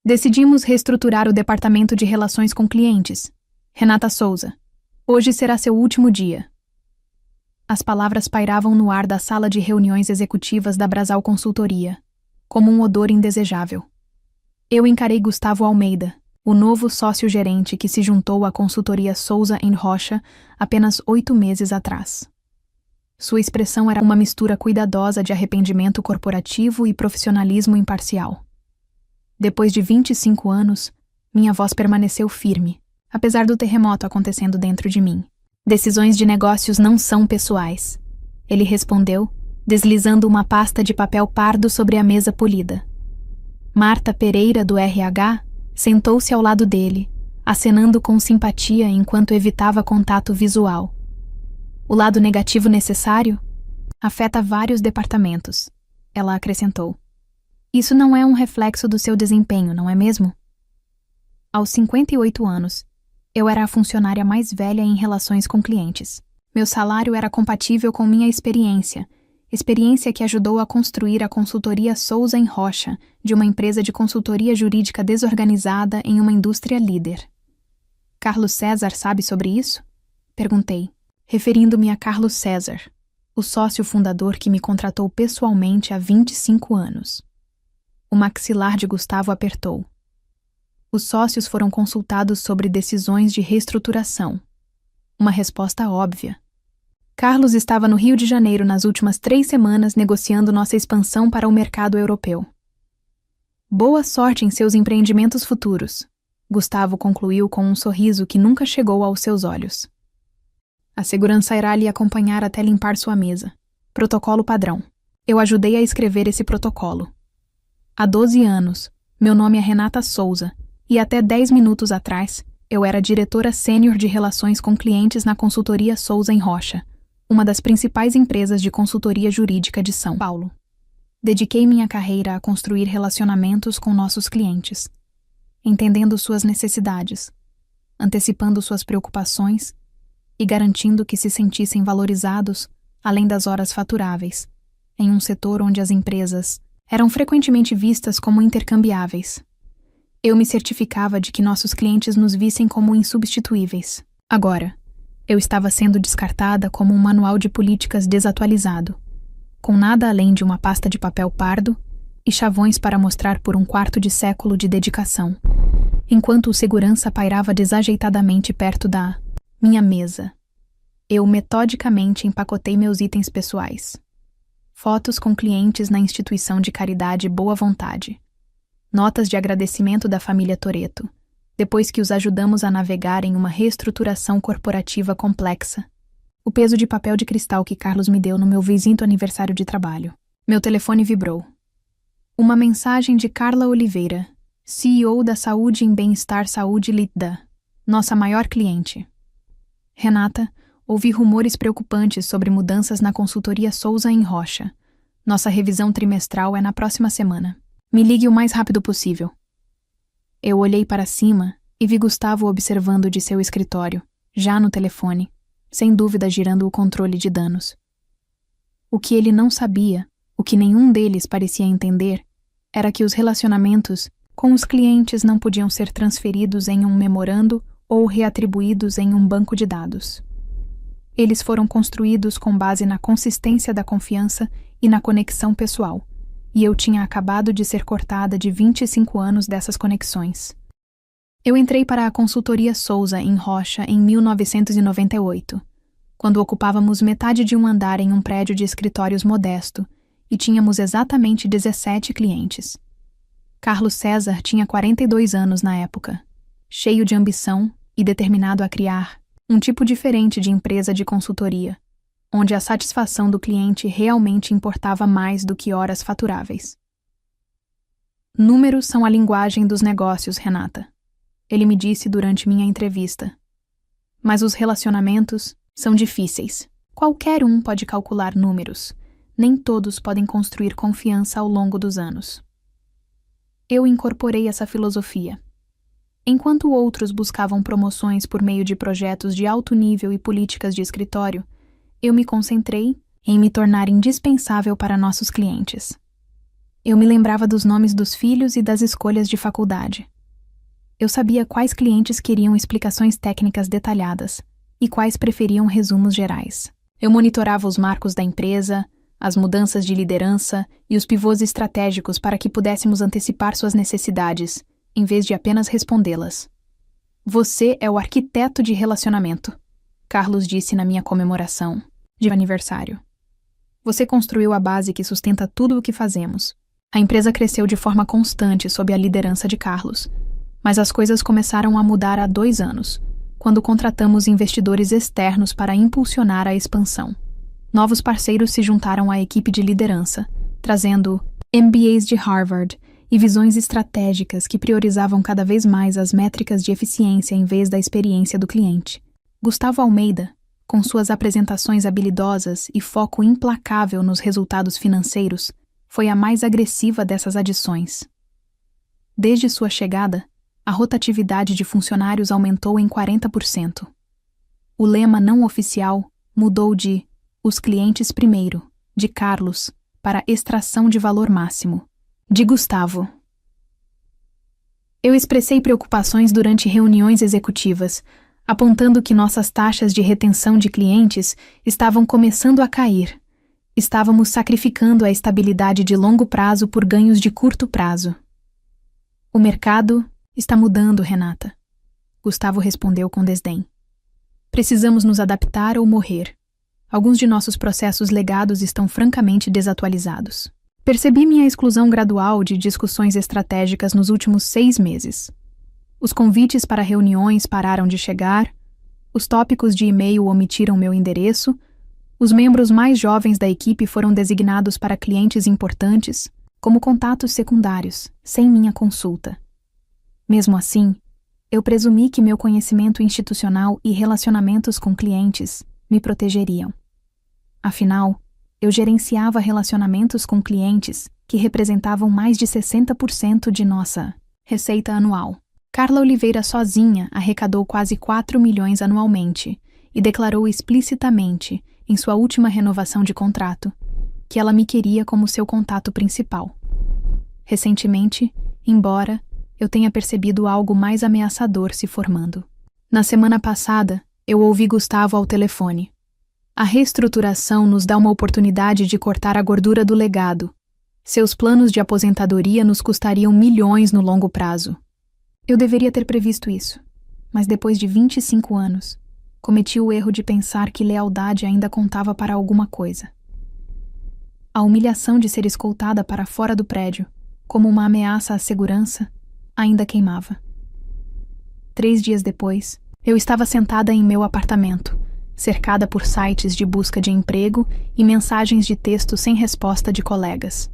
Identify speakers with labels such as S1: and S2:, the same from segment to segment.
S1: Decidimos reestruturar o departamento de relações com clientes. Renata Souza. Hoje será seu último dia. As palavras pairavam no ar da sala de reuniões executivas da Brasal Consultoria, como um odor indesejável. Eu encarei Gustavo Almeida, o novo sócio-gerente que se juntou à consultoria Souza Rocha apenas 8 meses atrás. Sua expressão era uma mistura cuidadosa de arrependimento corporativo e profissionalismo imparcial. Depois de 25 anos, minha voz permaneceu firme, apesar do terremoto acontecendo dentro de mim. Decisões de negócios não são pessoais. Ele respondeu, deslizando uma pasta de papel pardo sobre a mesa polida. Marta Pereira, do RH, sentou-se ao lado dele, acenando com simpatia enquanto evitava contato visual. O lado negativo necessário afeta vários departamentos, ela acrescentou. Isso não é um reflexo do seu desempenho, não é mesmo? Aos 58 anos, eu era a funcionária mais velha em relações com clientes. Meu salário era compatível com minha experiência que ajudou a construir a consultoria Souza Rocha, de uma empresa de consultoria jurídica desorganizada em uma indústria líder. Carlos César sabe sobre isso? Perguntei, referindo-me a Carlos César, o sócio fundador que me contratou pessoalmente há 25 anos. O maxilar de Gustavo apertou. Os sócios foram consultados sobre decisões de reestruturação. Uma resposta óbvia. Carlos estava no Rio de Janeiro nas últimas 3 semanas negociando nossa expansão para o mercado europeu. Boa sorte em seus empreendimentos futuros, Gustavo concluiu com um sorriso que nunca chegou aos seus olhos. A segurança irá lhe acompanhar até limpar sua mesa. Protocolo padrão. Eu ajudei a escrever esse protocolo. Há 12 anos, meu nome é Renata Souza, e até 10 minutos atrás, eu era diretora sênior de relações com clientes na consultoria Souza Rocha, uma das principais empresas de consultoria jurídica de São Paulo. Dediquei minha carreira a construir relacionamentos com nossos clientes, entendendo suas necessidades, antecipando suas preocupações e garantindo que se sentissem valorizados, além das horas faturáveis, em um setor onde as empresas eram frequentemente vistas como intercambiáveis. Eu me certificava de que nossos clientes nos vissem como insubstituíveis. Agora, eu estava sendo descartada como um manual de políticas desatualizado, com nada além de uma pasta de papel pardo e chavões para mostrar por um quarto de século de dedicação, enquanto o segurança pairava desajeitadamente perto da minha mesa. Eu metodicamente empacotei meus itens pessoais. Fotos com clientes na instituição de caridade Boa Vontade. Notas de agradecimento da família Toretto, depois que os ajudamos a navegar em uma reestruturação corporativa complexa. O peso de papel de cristal que Carlos me deu no meu visito aniversário de trabalho. Meu telefone vibrou. Uma mensagem de Carla Oliveira, CEO da Saúde em Bem-Estar Saúde Ltda, nossa maior cliente. Renata, ouvi rumores preocupantes sobre mudanças na consultoria Souza Rocha. Nossa revisão trimestral é na próxima semana. Me ligue o mais rápido possível. Eu olhei para cima e vi Gustavo observando de seu escritório, já no telefone, sem dúvida girando o controle de danos. O que ele não sabia, o que nenhum deles parecia entender, era que os relacionamentos com os clientes não podiam ser transferidos em um memorando ou reatribuídos em um banco de dados. Eles foram construídos com base na consistência da confiança e na conexão pessoal, e eu tinha acabado de ser cortada de 25 anos dessas conexões. Eu entrei para a consultoria Souza Rocha em 1998, quando ocupávamos metade de um andar em um prédio de escritórios modesto e tínhamos exatamente 17 clientes. Carlos César tinha 42 anos na época, cheio de ambição e determinado a criar um tipo diferente de empresa de consultoria, onde a satisfação do cliente realmente importava mais do que horas faturáveis. Números são a linguagem dos negócios, Renata. Ele me disse durante minha entrevista. Mas os relacionamentos são difíceis. Qualquer um pode calcular números. Nem todos podem construir confiança ao longo dos anos. Eu incorporei essa filosofia. Enquanto outros buscavam promoções por meio de projetos de alto nível e políticas de escritório, eu me concentrei em me tornar indispensável para nossos clientes. Eu me lembrava dos nomes dos filhos e das escolhas de faculdade. Eu sabia quais clientes queriam explicações técnicas detalhadas e quais preferiam resumos gerais. Eu monitorava os marcos da empresa, as mudanças de liderança e os pivôs estratégicos para que pudéssemos antecipar suas necessidades, em vez de apenas respondê-las. Você é o arquiteto de relacionamento, Carlos disse na minha comemoração de aniversário. Você construiu a base que sustenta tudo o que fazemos. A empresa cresceu de forma constante sob a liderança de Carlos, mas as coisas começaram a mudar há 2 anos, quando contratamos investidores externos para impulsionar a expansão. Novos parceiros se juntaram à equipe de liderança, trazendo MBAs de Harvard e visões estratégicas que priorizavam cada vez mais as métricas de eficiência em vez da experiência do cliente. Gustavo Almeida, com suas apresentações habilidosas e foco implacável nos resultados financeiros, foi a mais agressiva dessas adições. Desde sua chegada, a rotatividade de funcionários aumentou em 40%. O lema não oficial mudou de "os clientes primeiro", de Carlos, para "extração de valor máximo", de Gustavo. Eu expressei preocupações durante reuniões executivas, apontando que nossas taxas de retenção de clientes estavam começando a cair. Estávamos sacrificando a estabilidade de longo prazo por ganhos de curto prazo. O mercado está mudando, Renata. Gustavo respondeu com desdém. Precisamos nos adaptar ou morrer. Alguns de nossos processos legados estão francamente desatualizados. Percebi minha exclusão gradual de discussões estratégicas nos últimos 6 meses. Os convites para reuniões pararam de chegar, os tópicos de e-mail omitiram meu endereço, os membros mais jovens da equipe foram designados para clientes importantes, como contatos secundários, sem minha consulta. Mesmo assim, eu presumi que meu conhecimento institucional e relacionamentos com clientes me protegeriam. Afinal, eu gerenciava relacionamentos com clientes que representavam mais de 60% de nossa receita anual. Carla Oliveira sozinha arrecadou quase 4 milhões anualmente e declarou explicitamente, em sua última renovação de contrato, que ela me queria como seu contato principal. Recentemente, embora eu tenha percebido algo mais ameaçador se formando. Na semana passada, eu ouvi Gustavo ao telefone. A reestruturação nos dá uma oportunidade de cortar a gordura do legado. Seus planos de aposentadoria nos custariam milhões no longo prazo. Eu deveria ter previsto isso, mas depois de 25 anos, cometi o erro de pensar que lealdade ainda contava para alguma coisa. A humilhação de ser escoltada para fora do prédio, como uma ameaça à segurança, ainda queimava. 3 dias depois, eu estava sentada em meu apartamento, cercada por sites de busca de emprego e mensagens de texto sem resposta de colegas.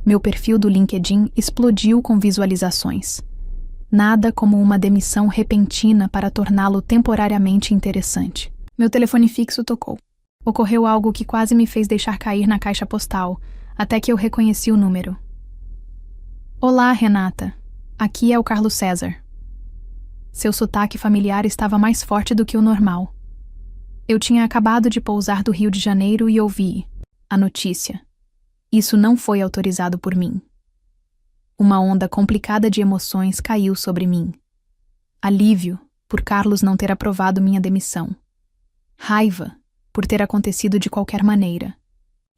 S1: Meu perfil do LinkedIn explodiu com visualizações. Nada como uma demissão repentina para torná-lo temporariamente interessante. Meu telefone fixo tocou. Ocorreu algo que quase me fez deixar cair na caixa postal, até que eu reconheci o número. Olá, Renata. Aqui é o Carlos César. Seu sotaque familiar estava mais forte do que o normal. Eu tinha acabado de pousar do Rio de Janeiro e ouvi a notícia. Isso não foi autorizado por mim. Uma onda complicada de emoções caiu sobre mim. Alívio, por Carlos não ter aprovado minha demissão. Raiva, por ter acontecido de qualquer maneira.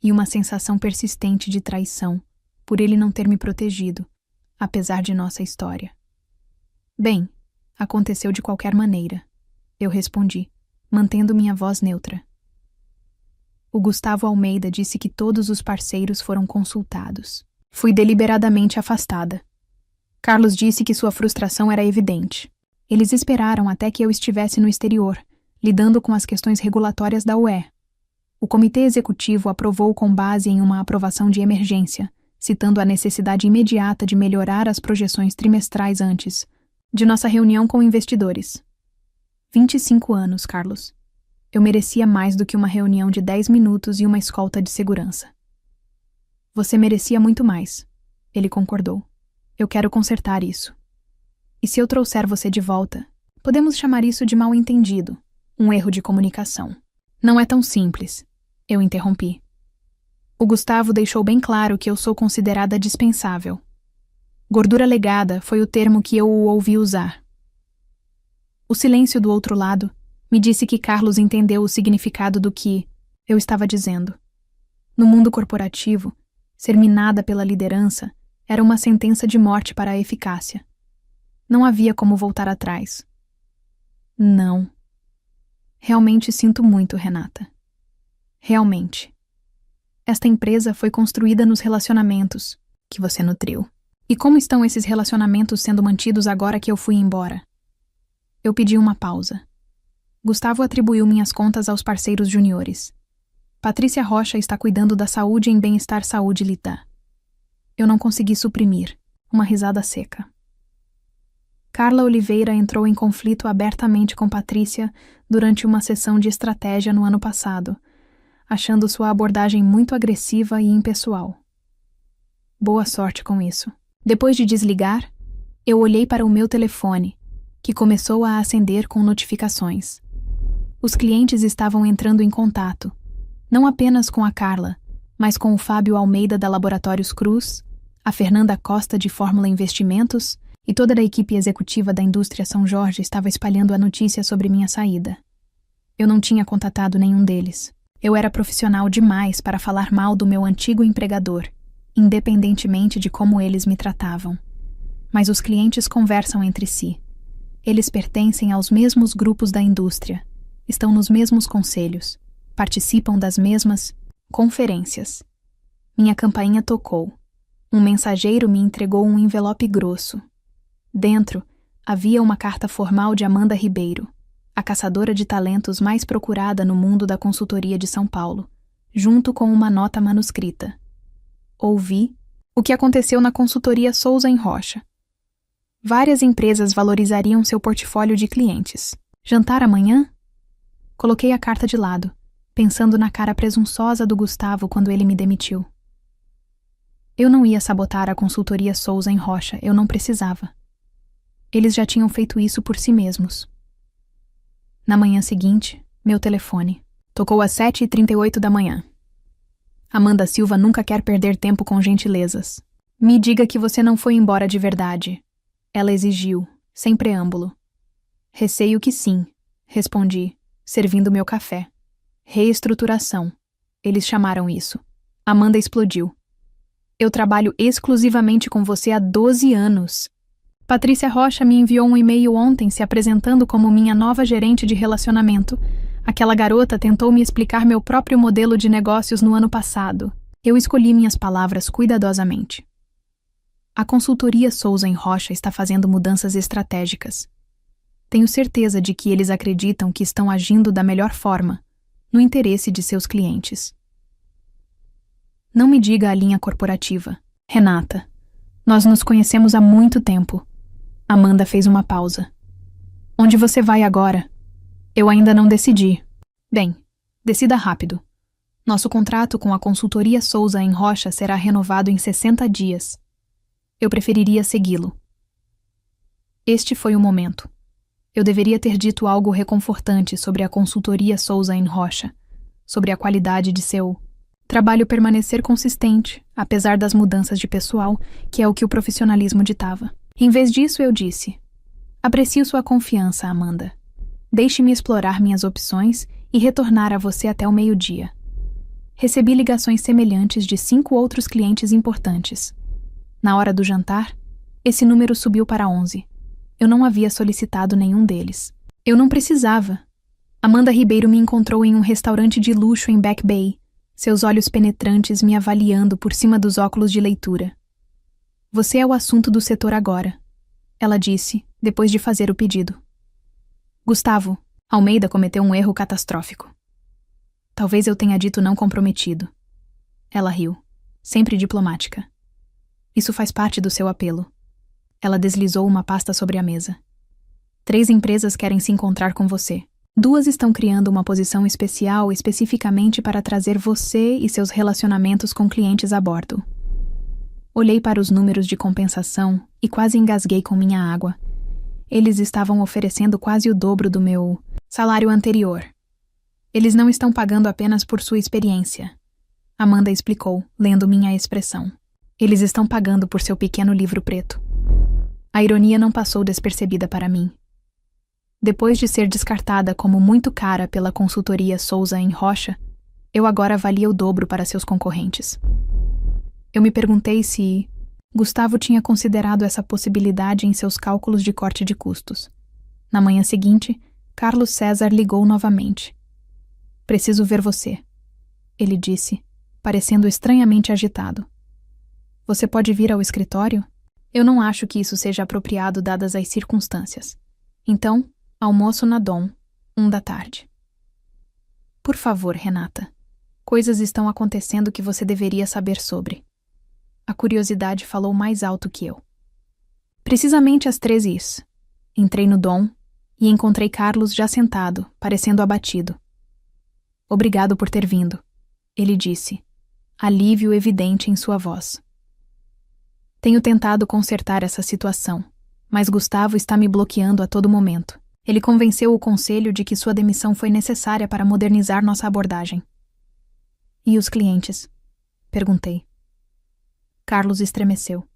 S1: E uma sensação persistente de traição, por ele não ter me protegido, apesar de nossa história. Bem, aconteceu de qualquer maneira, eu respondi, mantendo minha voz neutra. O Gustavo Almeida disse que todos os parceiros foram consultados. Fui deliberadamente afastada. Carlos disse que sua frustração era evidente. Eles esperaram até que eu estivesse no exterior, lidando com as questões regulatórias da UE. O comitê executivo aprovou com base em uma aprovação de emergência, citando a necessidade imediata de melhorar as projeções trimestrais antes de nossa reunião com investidores. 25 anos, Carlos. Eu merecia mais do que uma reunião de 10 minutos e uma escolta de segurança. Você merecia muito mais. Ele concordou. Eu quero consertar isso. E se eu trouxer você de volta, podemos chamar isso de mal-entendido, um erro de comunicação. Não é tão simples. Eu interrompi. O Gustavo deixou bem claro que eu sou considerada dispensável. Gordura legada foi o termo que eu o ouvi usar. O silêncio do outro lado me disse que Carlos entendeu o significado do que eu estava dizendo. No mundo corporativo, ser minada pela liderança era uma sentença de morte para a eficácia. Não havia como voltar atrás. Não. Realmente sinto muito, Renata. Realmente. Esta empresa foi construída nos relacionamentos que você nutriu. E como estão esses relacionamentos sendo mantidos agora que eu fui embora? Eu pedi uma pausa. Gustavo atribuiu minhas contas aos parceiros juniores. Patrícia Rocha está cuidando da saúde em Bem-Estar Saúde Lita. Eu não consegui suprimir uma risada seca. Carla Oliveira entrou em conflito abertamente com Patrícia durante uma sessão de estratégia no ano passado, achando sua abordagem muito agressiva e impessoal. Boa sorte com isso. Depois de desligar, eu olhei para o meu telefone, que começou a acender com notificações. Os clientes estavam entrando em contato, não apenas com a Carla, mas com o Fábio Almeida da Laboratórios Cruz, a Fernanda Costa de Fórmula Investimentos e toda a equipe executiva da indústria São Jorge estava espalhando a notícia sobre minha saída. Eu não tinha contatado nenhum deles. Eu era profissional demais para falar mal do meu antigo empregador, independentemente de como eles me tratavam. Mas os clientes conversam entre si. Eles pertencem aos mesmos grupos da indústria, estão nos mesmos conselhos, participam das mesmas conferências. Minha campainha tocou. Um mensageiro me entregou um envelope grosso. Dentro, havia uma carta formal de Amanda Ribeiro, a caçadora de talentos mais procurada no mundo da consultoria de São Paulo, junto com uma nota manuscrita. Ouvi o que aconteceu na consultoria Souza em Rocha. Várias empresas valorizariam seu portfólio de clientes. Jantar amanhã? Coloquei a carta de lado, pensando na cara presunçosa do Gustavo quando ele me demitiu. Eu não ia sabotar a consultoria Souza em Rocha, eu não precisava. Eles já tinham feito isso por si mesmos. Na manhã seguinte, meu telefone tocou às 7h38 da manhã. Amanda Silva nunca quer perder tempo com gentilezas. Me diga que você não foi embora de verdade. Ela exigiu, sem preâmbulo. Receio que sim, respondi, servindo meu café. Reestruturação. Eles chamaram isso. Amanda explodiu. Eu trabalho exclusivamente com você há 12 anos. Patrícia Rocha me enviou um e-mail ontem se apresentando como minha nova gerente de relacionamento. Aquela garota tentou me explicar meu próprio modelo de negócios no ano passado. Eu escolhi minhas palavras cuidadosamente. A consultoria Souza em Rocha está fazendo mudanças estratégicas. Tenho certeza de que eles acreditam que estão agindo da melhor forma, no interesse de seus clientes. Não me diga a linha corporativa. Renata, nós nos conhecemos há muito tempo. Amanda fez uma pausa. Onde você vai agora? Eu ainda não decidi. Bem, decida rápido. Nosso contrato com a consultoria Souza em Rocha será renovado em 60 dias. Eu preferiria segui-lo. Este foi o momento. Eu deveria ter dito algo reconfortante sobre a consultoria Souza em Rocha, sobre a qualidade de seu trabalho permanecer consistente, apesar das mudanças de pessoal, que é o que o profissionalismo ditava. Em vez disso, eu disse: aprecio sua confiança, Amanda. Deixe-me explorar minhas opções e retornar a você até o meio-dia. Recebi ligações semelhantes de 5 outros clientes importantes. Na hora do jantar, esse número subiu para 11. Eu não havia solicitado nenhum deles. Eu não precisava. Amanda Ribeiro me encontrou em um restaurante de luxo em Back Bay, seus olhos penetrantes me avaliando por cima dos óculos de leitura. Você é o assunto do setor agora, ela disse, depois de fazer o pedido. Gustavo, Almeida cometeu um erro catastrófico. Talvez eu tenha dito não comprometido. Ela riu, sempre diplomática. Isso faz parte do seu apelo. Ela deslizou uma pasta sobre a mesa. 3 empresas querem se encontrar com você. 2 estão criando uma posição especial especificamente para trazer você e seus relacionamentos com clientes a bordo. Olhei para os números de compensação e quase engasguei com minha água. Eles estavam oferecendo quase o dobro do meu salário anterior. Eles não estão pagando apenas por sua experiência. Amanda explicou, lendo minha expressão. Eles estão pagando por seu pequeno livro preto. A ironia não passou despercebida para mim. Depois de ser descartada como muito cara pela consultoria Souza em Rocha, eu agora valia o dobro para seus concorrentes. Eu me perguntei se Gustavo tinha considerado essa possibilidade em seus cálculos de corte de custos. Na manhã seguinte, Carlos César ligou novamente. Preciso ver você, ele disse, parecendo estranhamente agitado. Você pode vir ao escritório? Eu não acho que isso seja apropriado dadas as circunstâncias. Então, almoço na Dom, 13h. Por favor, Renata. Coisas estão acontecendo que você deveria saber sobre. A curiosidade falou mais alto que eu. Precisamente às 13h. Entrei no Dom e encontrei Carlos já sentado, parecendo abatido. Obrigado por ter vindo, ele disse, alívio evidente em sua voz. Tenho tentado consertar essa situação, mas Gustavo está me bloqueando a todo momento. Ele convenceu o conselho de que sua demissão foi necessária para modernizar nossa abordagem. E os clientes? Perguntei. Carlos estremeceu.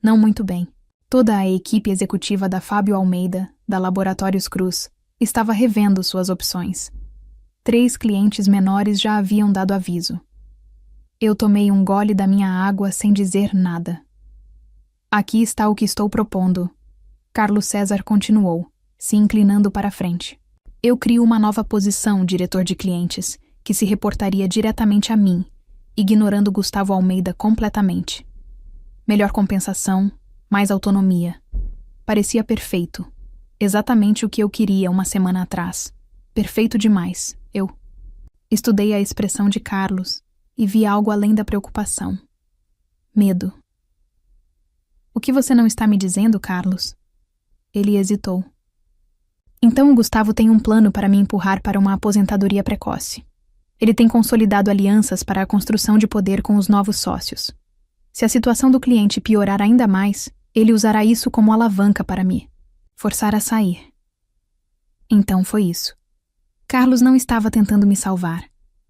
S1: Não muito bem. Toda a equipe executiva da Fábio Almeida, da Laboratórios Cruz, estava revendo suas opções. 3 clientes menores já haviam dado aviso. Eu tomei um gole da minha água sem dizer nada. Aqui está o que estou propondo. Carlos César continuou, se inclinando para a frente. Eu crio uma nova posição, diretor de clientes, que se reportaria diretamente a mim, ignorando Gustavo Almeida completamente. Melhor compensação, mais autonomia. Parecia perfeito. Exatamente o que eu queria uma semana atrás. Perfeito demais, eu. Estudei a expressão de Carlos e vi algo além da preocupação. Medo. O que você não está me dizendo, Carlos? Ele hesitou. Então o Gustavo tem um plano para me empurrar para uma aposentadoria precoce. Ele tem consolidado alianças para a construção de poder com os novos sócios. Se a situação do cliente piorar ainda mais, ele usará isso como alavanca para me forçar a sair. Então foi isso. Carlos não estava tentando me salvar.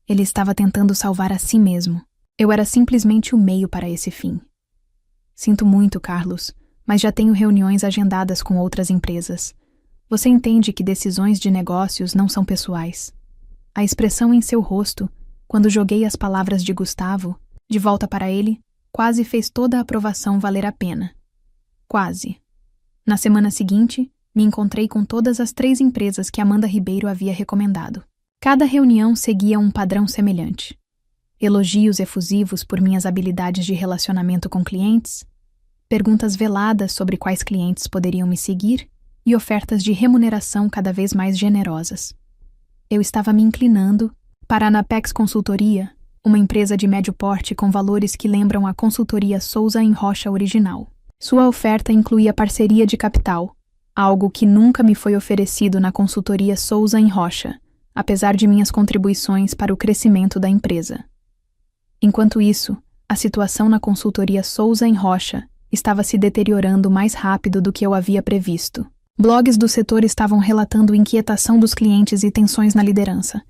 S1: Ele estava tentando salvar a si mesmo. Eu era simplesmente o meio para esse fim. Sinto muito, Carlos, mas já tenho reuniões agendadas com outras empresas. Você entende que decisões de negócios não são pessoais. A expressão em seu rosto, quando joguei as palavras de Gustavo, de volta para ele, quase fez toda a aprovação valer a pena. Quase. Na semana seguinte, me encontrei com todas as 3 empresas que Amanda Ribeiro havia recomendado. Cada reunião seguia um padrão semelhante. Elogios efusivos por minhas habilidades de relacionamento com clientes, perguntas veladas sobre quais clientes poderiam me seguir e ofertas de remuneração cada vez mais generosas. Eu estava me inclinando para a Anapex Consultoria, uma empresa de médio porte com valores que lembram a consultoria Souza em Rocha original. Sua oferta incluía parceria de capital, algo que nunca me foi oferecido na consultoria Souza em Rocha, apesar de minhas contribuições para o crescimento da empresa. Enquanto isso, a situação na consultoria Souza em Rocha estava se deteriorando mais rápido do que eu havia previsto. Blogs do setor estavam relatando inquietação dos clientes e tensões na liderança.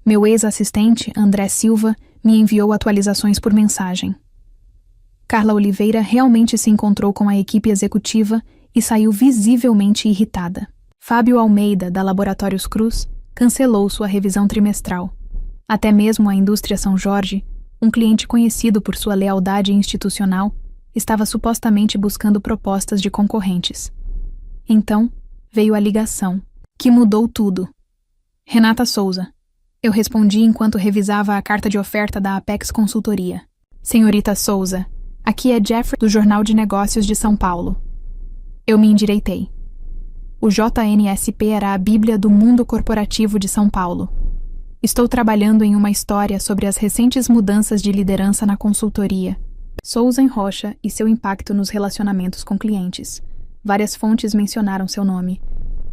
S1: Meu ex-assistente, André Silva, me enviou atualizações por mensagem. Carla Oliveira realmente se encontrou com a equipe executiva e saiu visivelmente irritada. Fábio Almeida, da Laboratórios Cruz, cancelou sua revisão trimestral. Até mesmo a Indústria São Jorge, um cliente conhecido por sua lealdade institucional, estava supostamente buscando propostas de concorrentes. Então, veio a ligação, que mudou tudo. Renata Souza. Eu respondi enquanto revisava a carta de oferta da Apex Consultoria. Senhorita Souza, aqui é Jeffrey do Jornal de Negócios de São Paulo. Eu me endireitei. O JNSP era a Bíblia do mundo corporativo de São Paulo. Estou trabalhando em uma história sobre as recentes mudanças de liderança na consultoria, Souza em Rocha e seu impacto nos relacionamentos com clientes. Várias fontes mencionaram seu nome.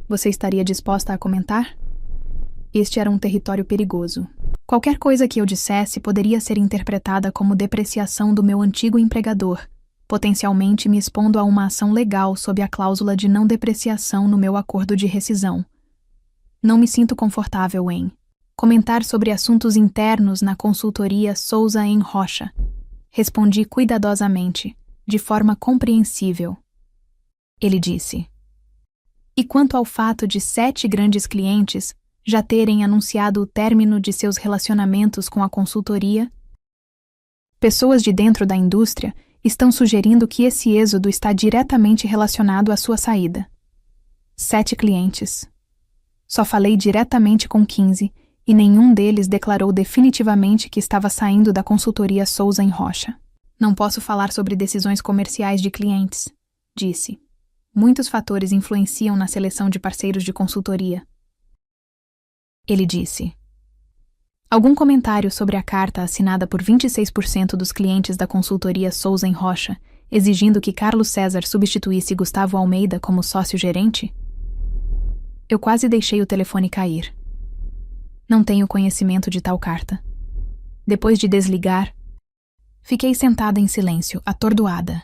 S1: Você estaria disposta a comentar? Este era um território perigoso. Qualquer coisa que eu dissesse poderia ser interpretada como depreciação do meu antigo empregador, potencialmente me expondo a uma ação legal sob a cláusula de não depreciação no meu acordo de rescisão. Não me sinto confortável em Comentar sobre assuntos internos na consultoria Souza Rocha. Respondi cuidadosamente, de forma compreensível. Ele disse: E quanto ao fato de 7 grandes clientes já terem anunciado o término de seus relacionamentos com a consultoria? Pessoas de dentro da indústria estão sugerindo que esse êxodo está diretamente relacionado à sua saída. 7 clientes. Só falei diretamente com 15 e nenhum deles declarou definitivamente que estava saindo da consultoria Souza Rocha. Não posso falar sobre decisões comerciais de clientes, disse. Muitos fatores influenciam na seleção de parceiros de consultoria. Ele disse: Algum comentário sobre a carta assinada por 26% dos clientes da consultoria Souza Rocha, exigindo que Carlos César substituísse Gustavo Almeida como sócio-gerente? Eu quase deixei o telefone cair. Não tenho conhecimento de tal carta. Depois de desligar, fiquei sentada em silêncio, atordoada.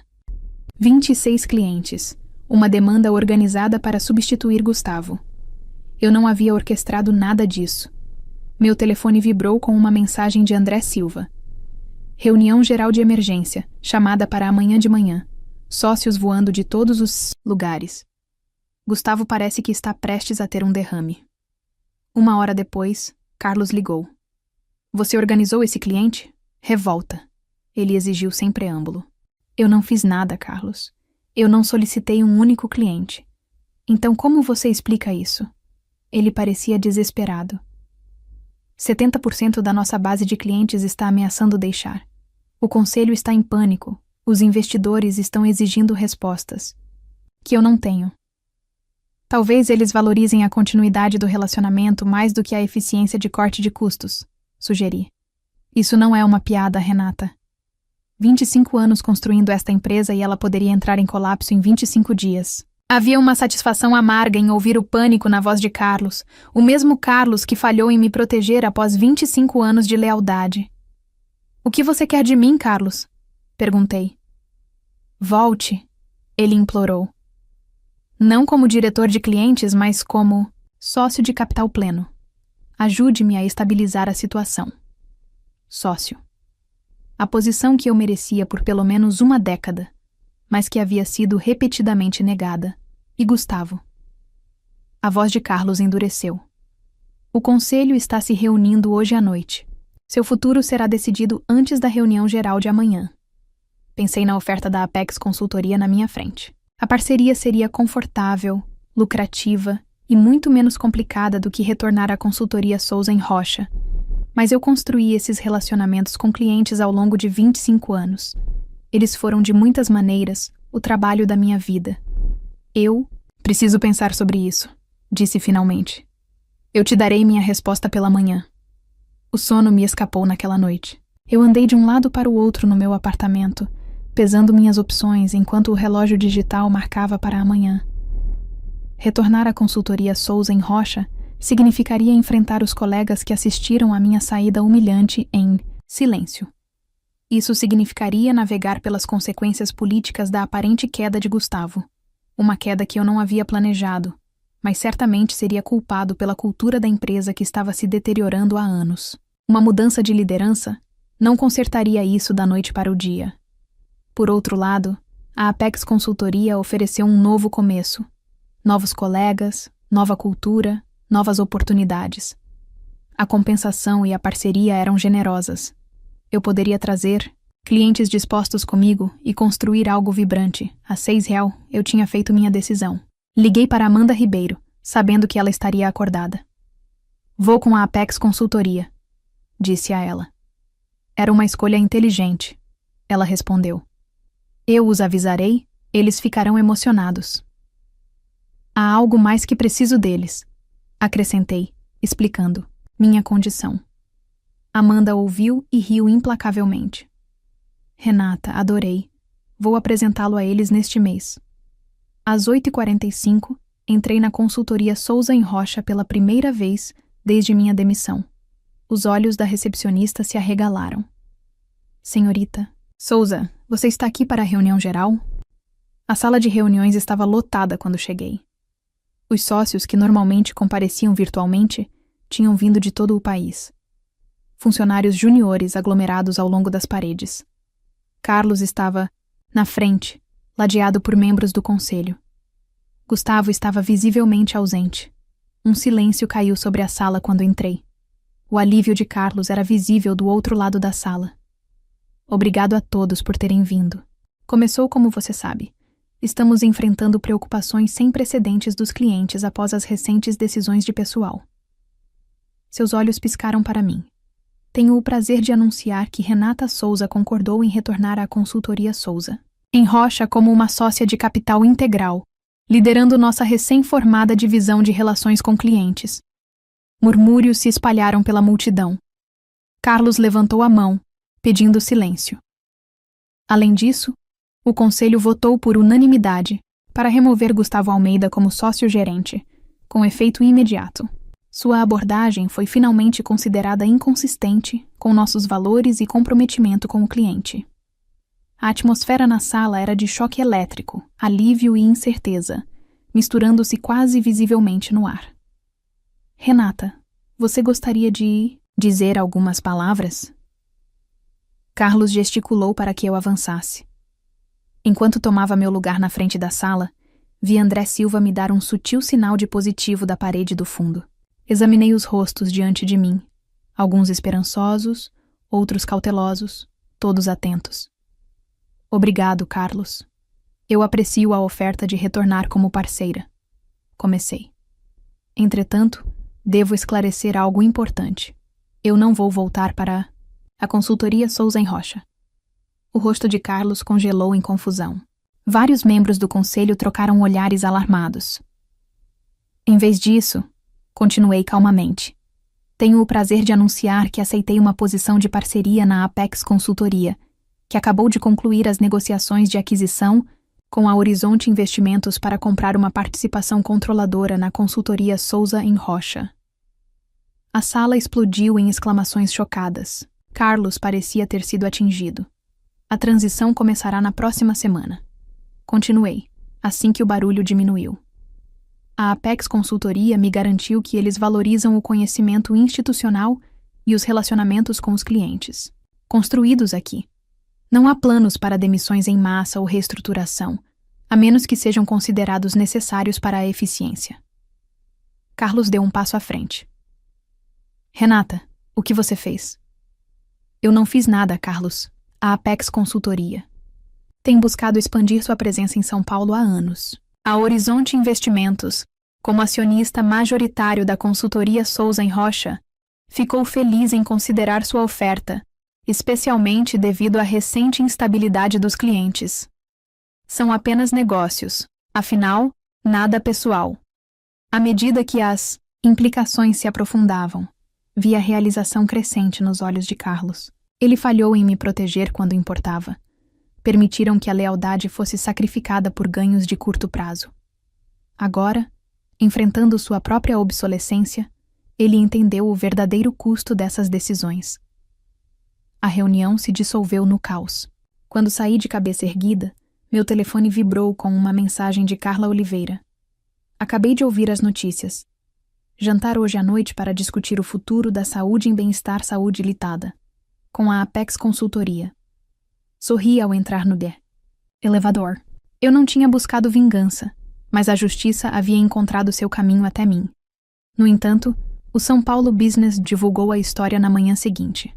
S1: 26 clientes. Uma demanda organizada para substituir Gustavo. Eu não havia orquestrado nada disso. Meu telefone vibrou com uma mensagem de André Silva. Reunião geral de emergência, chamada para amanhã de manhã. Sócios voando de todos os lugares. Gustavo parece que está prestes a ter um derrame. 1 hora depois, Carlos ligou. Você organizou esse cliente? Revolta. Ele exigiu sem preâmbulo. Eu não fiz nada, Carlos. Eu não solicitei um único cliente. Então como você explica isso? Ele parecia desesperado. 70% da nossa base de clientes está ameaçando deixar. O conselho está em pânico. Os investidores estão exigindo respostas. Que eu não tenho. Talvez eles valorizem a continuidade do relacionamento mais do que a eficiência de corte de custos, sugeri. Isso não é uma piada, Renata. 25 anos construindo esta empresa e ela poderia entrar em colapso em 25 dias. Havia uma satisfação amarga em ouvir o pânico na voz de Carlos, o mesmo Carlos que falhou em me proteger após 25 anos de lealdade. O que você quer de mim, Carlos? Perguntei. Volte, ele implorou. Não como diretor de clientes, mas como sócio de capital pleno. Ajude-me a estabilizar a situação. Sócio. A posição que eu merecia por pelo menos uma década, mas que havia sido repetidamente negada. E Gustavo? A voz de Carlos endureceu. O conselho está se reunindo hoje à noite. Seu futuro será decidido antes da reunião geral de amanhã. Pensei na oferta da Apex Consultoria na minha frente. A parceria seria confortável, lucrativa e muito menos complicada do que retornar à consultoria Souza Rocha. Mas eu construí esses relacionamentos com clientes ao longo de 25 anos. Eles foram, de muitas maneiras, o trabalho da minha vida. Eu preciso pensar sobre isso, disse finalmente. Eu te darei minha resposta pela manhã. O sono me escapou naquela noite. Eu andei de um lado para o outro no meu apartamento, pesando minhas opções enquanto o relógio digital marcava para amanhã. Retornar à consultoria Souza Rocha significaria enfrentar os colegas que assistiram à minha saída humilhante em silêncio. Isso significaria navegar pelas consequências políticas da aparente queda de Gustavo. Uma queda que eu não havia planejado, mas certamente seria culpado pela cultura da empresa que estava se deteriorando há anos. Uma mudança de liderança não consertaria isso da noite para o dia. Por outro lado, a Apex Consultoria ofereceu um novo começo. Novos colegas, nova cultura, novas oportunidades. A compensação e a parceria eram generosas. Eu poderia trazer clientes dispostos comigo e construir algo vibrante. A R$6 eu tinha feito minha decisão. Liguei para Amanda Ribeiro, sabendo que ela estaria acordada. Vou com a Apex Consultoria, disse a ela. Era uma escolha inteligente, ela respondeu. Eu os avisarei, eles ficarão emocionados. Há algo mais que preciso deles, acrescentei, explicando minha condição. Amanda ouviu e riu implacavelmente. Renata, adorei. Vou apresentá-lo a eles neste mês. Às 8h45, entrei na consultoria Souza Rocha pela primeira vez desde minha demissão. Os olhos da recepcionista se arregalaram. Senhorita, Souza, você está aqui para a reunião geral? A sala de reuniões estava lotada quando cheguei. Os sócios, que normalmente compareciam virtualmente, tinham vindo de todo o país. Funcionários juniores aglomerados ao longo das paredes. Carlos estava na frente, ladeado por membros do conselho. Gustavo estava visivelmente ausente. Um silêncio caiu sobre a sala quando entrei. O alívio de Carlos era visível do outro lado da sala. Obrigado a todos por terem vindo. Começou como você sabe. Estamos enfrentando preocupações sem precedentes dos clientes após as recentes decisões de pessoal. Seus olhos piscaram para mim. Tenho o prazer de anunciar que Renata Souza concordou em retornar à consultoria Souza em Rocha como uma sócia de capital integral, liderando nossa recém-formada divisão de relações com clientes. Murmúrios se espalharam pela multidão. Carlos levantou a mão, pedindo silêncio. Além disso, o conselho votou por unanimidade para remover Gustavo Almeida como sócio-gerente, com efeito imediato. Sua abordagem foi finalmente considerada inconsistente com nossos valores e comprometimento com o cliente. A atmosfera na sala era de choque elétrico, alívio e incerteza, misturando-se quase visivelmente no ar. Renata, você gostaria de dizer algumas palavras? Carlos gesticulou para que eu avançasse. Enquanto tomava meu lugar na frente da sala, vi André Silva me dar um sutil sinal de positivo da parede do fundo. Examinei os rostos diante de mim, alguns esperançosos, outros cautelosos, todos atentos. Obrigado, Carlos. Eu aprecio a oferta de retornar como parceira. Comecei. Entretanto, devo esclarecer algo importante. Eu não vou voltar para a consultoria Souza em Rocha. O rosto de Carlos congelou em confusão. Vários membros do conselho trocaram olhares alarmados. Em vez disso, continuei calmamente. Tenho o prazer de anunciar que aceitei uma posição de parceria na Apex Consultoria, que acabou de concluir as negociações de aquisição com a Horizonte Investimentos para comprar uma participação controladora na consultoria Souza em Rocha. A sala explodiu em exclamações chocadas. Carlos parecia ter sido atingido. A transição começará na próxima semana. Continuei, assim que o barulho diminuiu. A Apex Consultoria me garantiu que eles valorizam o conhecimento institucional e os relacionamentos com os clientes, construídos aqui. Não há planos para demissões em massa ou reestruturação, a menos que sejam considerados necessários para a eficiência. Carlos deu um passo à frente. Renata, o que você fez? Eu não fiz nada, Carlos. A Apex Consultoria tem buscado expandir sua presença em São Paulo há anos. A Horizonte Investimentos, como acionista majoritário da consultoria Souza em Rocha, ficou feliz em considerar sua oferta, especialmente devido à recente instabilidade dos clientes. São apenas negócios, afinal, nada pessoal. À medida que as implicações se aprofundavam, vi a realização crescente nos olhos de Carlos. Ele falhou em me proteger quando importava. Permitiram que a lealdade fosse sacrificada por ganhos de curto prazo. Agora, enfrentando sua própria obsolescência, ele entendeu o verdadeiro custo dessas decisões. A reunião se dissolveu no caos. Quando saí de cabeça erguida, meu telefone vibrou com uma mensagem de Carla Oliveira. Acabei de ouvir as notícias. Jantar hoje à noite para discutir o futuro da saúde em bem-estar saúde litada, com a Apex Consultoria. Sorri ao entrar no elevador. Eu não tinha buscado vingança, mas a justiça havia encontrado seu caminho até mim. No entanto, o São Paulo Business divulgou a história na manhã seguinte.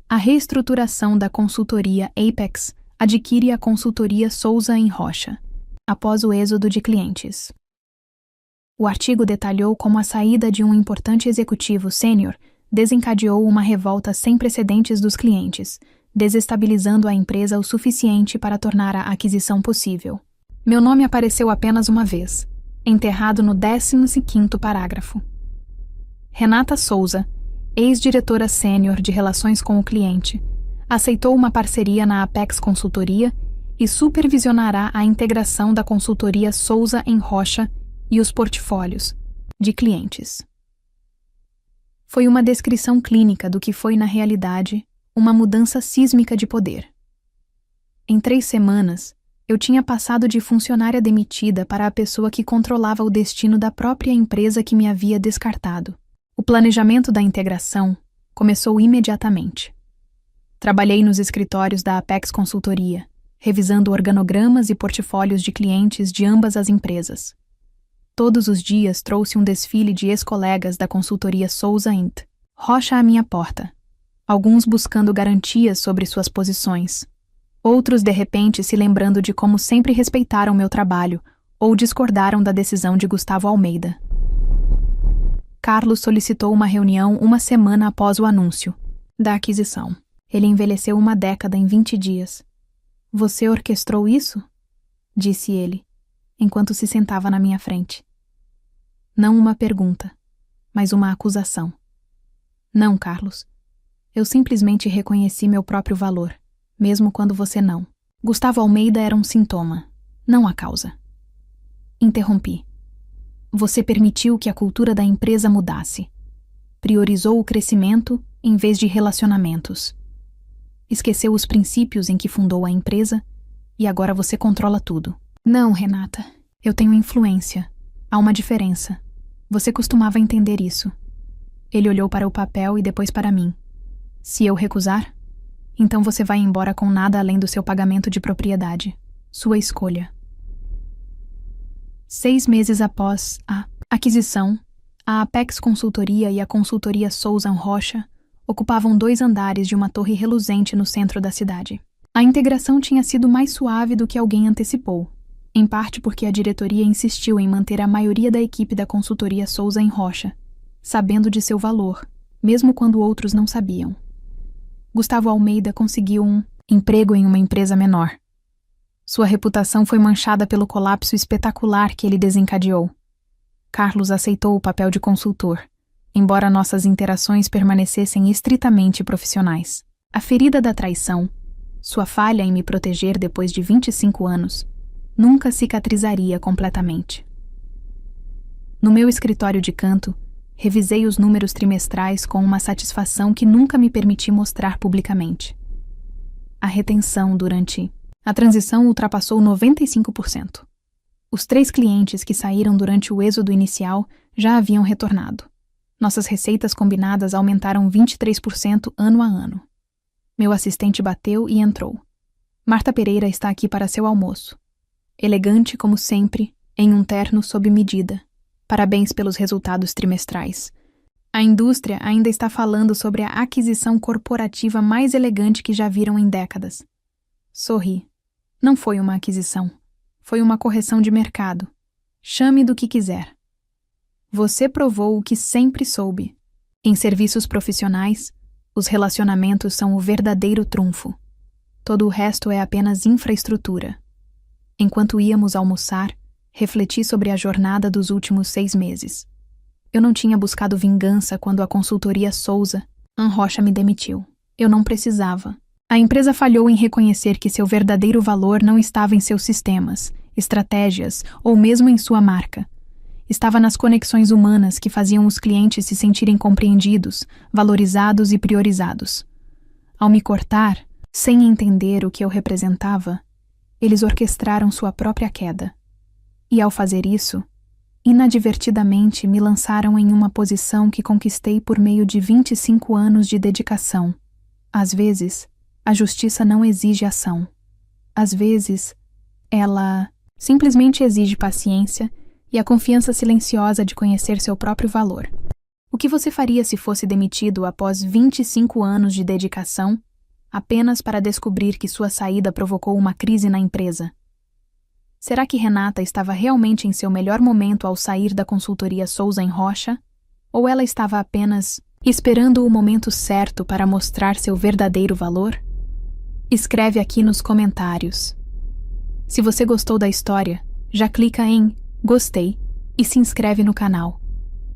S1: A reestruturação da consultoria Apex adquire a consultoria Souza em Rocha, após o êxodo de clientes. O artigo detalhou como a saída de um importante executivo sênior desencadeou uma revolta sem precedentes dos clientes, desestabilizando a empresa o suficiente para tornar a aquisição possível. Meu nome apareceu apenas uma vez, enterrado no 15º parágrafo. Renata Souza, ex-diretora sênior de Relações com o Cliente, aceitou uma parceria na Apex Consultoria e supervisionará a integração da consultoria Souza em Rocha e os portfólios de clientes. Foi uma descrição clínica do que foi, na realidade, uma mudança sísmica de poder. Em 3 semanas, eu tinha passado de funcionária demitida para a pessoa que controlava o destino da própria empresa que me havia descartado. O planejamento da integração começou imediatamente. Trabalhei nos escritórios da Apex Consultoria, revisando organogramas e portfólios de clientes de ambas as empresas. Todos os dias trouxe um desfile de ex-colegas da consultoria Souza Int. Rocha à minha porta, alguns buscando garantias sobre suas posições, outros de repente se lembrando de como sempre respeitaram meu trabalho ou discordaram da decisão de Gustavo Almeida. Carlos solicitou uma reunião uma semana após o anúncio da aquisição. Ele envelheceu uma década em 20 dias. Você orquestrou isso? Disse ele, enquanto se sentava na minha frente. Não uma pergunta, mas uma acusação. Não, Carlos. Eu simplesmente reconheci meu próprio valor, mesmo quando você não. Gustavo Almeida era um sintoma, não a causa. Interrompi. Você permitiu que a cultura da empresa mudasse. Priorizou o crescimento em vez de relacionamentos. Esqueceu os princípios em que fundou a empresa e agora você controla tudo. Não, Renata. Eu tenho influência. Há uma diferença. Você costumava entender isso. Ele olhou para o papel e depois para mim. Se eu recusar, então você vai embora com nada além do seu pagamento de propriedade. Sua escolha. 6 meses após a aquisição, a Apex Consultoria e a consultoria Souza Rocha ocupavam 2 andares de uma torre reluzente no centro da cidade. A integração tinha sido mais suave do que alguém antecipou, em parte porque a diretoria insistiu em manter a maioria da equipe da consultoria Souza Rocha, sabendo de seu valor, mesmo quando outros não sabiam. Gustavo Almeida conseguiu um emprego em uma empresa menor. Sua reputação foi manchada pelo colapso espetacular que ele desencadeou. Carlos aceitou o papel de consultor, embora nossas interações permanecessem estritamente profissionais. A ferida da traição, sua falha em me proteger depois de 25 anos, nunca cicatrizaria completamente. No meu escritório de canto, revisei os números trimestrais com uma satisfação que nunca me permiti mostrar publicamente. A retenção durante a transição ultrapassou 95%. Os 3 clientes que saíram durante o êxodo inicial já haviam retornado. Nossas receitas combinadas aumentaram 23% ano a ano. Meu assistente bateu e entrou. Marta Pereira está aqui para seu almoço. Elegante como sempre, em um terno sob medida. Parabéns pelos resultados trimestrais. A indústria ainda está falando sobre a aquisição corporativa mais elegante que já viram em décadas. Sorri. Não foi uma aquisição. Foi uma correção de mercado. Chame do que quiser. Você provou o que sempre soube. Em serviços profissionais, os relacionamentos são o verdadeiro trunfo. Todo o resto é apenas infraestrutura. Enquanto íamos almoçar, refleti sobre a jornada dos últimos 6 meses. Eu não tinha buscado vingança quando a consultoria Souza Rocha me demitiu. Eu não precisava. A empresa falhou em reconhecer que seu verdadeiro valor não estava em seus sistemas, estratégias ou mesmo em sua marca. Estava nas conexões humanas que faziam os clientes se sentirem compreendidos, valorizados e priorizados. Ao me cortar, sem entender o que eu representava, eles orquestraram sua própria queda. E ao fazer isso, inadvertidamente me lançaram em uma posição que conquistei por meio de 25 anos de dedicação. Às vezes, a justiça não exige ação. Às vezes, ela simplesmente exige paciência e a confiança silenciosa de conhecer seu próprio valor. O que você faria se fosse demitido após 25 anos de dedicação, apenas para descobrir que sua saída provocou uma crise na empresa? Será que Renata estava realmente em seu melhor momento ao sair da consultoria Souza Rocha? Ou ela estava apenas esperando o momento certo para mostrar seu verdadeiro valor? Escreve aqui nos comentários. Se você gostou da história, já clica em gostei e se inscreve no canal,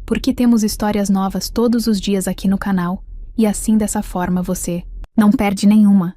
S1: porque temos histórias novas todos os dias aqui no canal e assim dessa forma você não perde nenhuma.